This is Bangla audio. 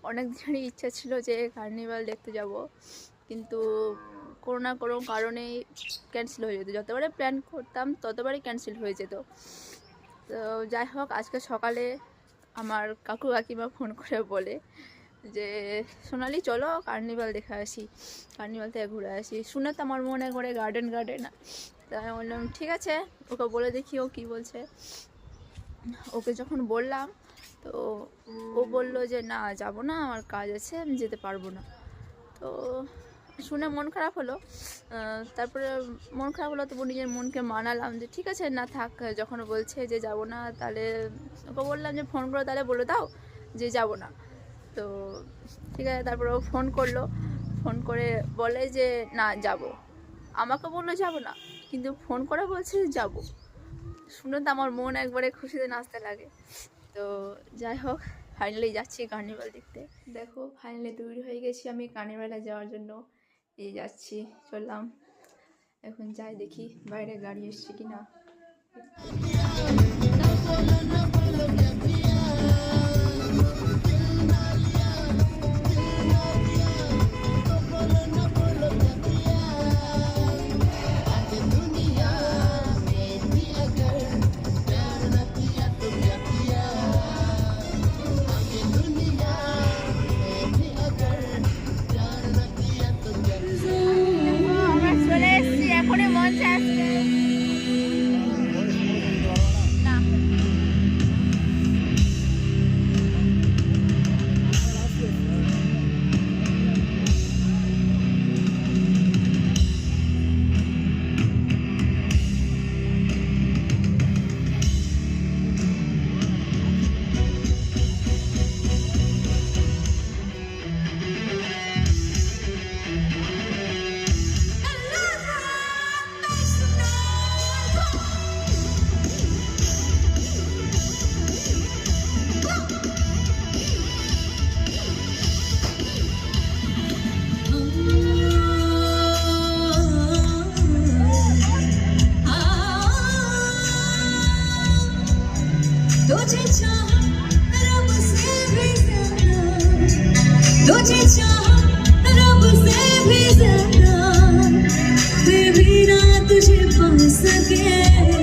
অনেক দিনেরই ইচ্ছা ছিল যে কার্নিভাল দেখতে যাব, কিন্তু কোনো না কোনো কারণেই ক্যান্সেল হয়ে যেত। যতবারই প্ল্যান করতাম ততবারই ক্যান্সেল হয়ে যেত। তো যাই হোক, আজকে সকালে আমার কাকু কাকিমা ফোন করে বলে যে সোনালি চলো কার্নিভাল দেখে আসি, কার্নিভাল থেকে ঘুরে আসি। শুনে তো আমার মনে করে গার্ডেন তাই আমি বললাম ঠিক আছে, ওকে বলে দেখি ও কী বলছে। ওকে যখন বললাম তো ও বললো যে না যাব না, আমার কাজ আছে, আমি যেতে পারবো না। তো শুনে মন খারাপ হলো। তারপরে মন খারাপ হলো, তবু নিজের মনকে মানালাম যে ঠিক আছে না থাক, যখন বলছে যে যাব না তাহলে ওকে বললাম যে ফোন করে তাহলে বলে দাও যে যাব না। তো ঠিক আছে, তারপরে ও ফোন করলো, ফোন করে বলে যে না যাব। আমাকে বললো যাব না, কিন্তু ফোন করে বলছে যাব। শুনে তো আমার মন একবারে খুশিতে নাচতে লাগে। তো যাই হোক, ফাইনালি যাচ্ছি কার্নিভাল দেখতে। দেখো ফাইনালি তৈরি হয়ে গেছি আমি কার্নিভালে যাওয়ার জন্য। এই যাচ্ছি, চললাম। এখন যাই দেখি বাইরে গাড়ি এসছে কিনা। এখনই মঞ্চে আসছে না। तुझे चाह रब से भी ज्यादा, तुझे चाह रब से भी ज्यादा, फिर भी ना तुझे पा सके।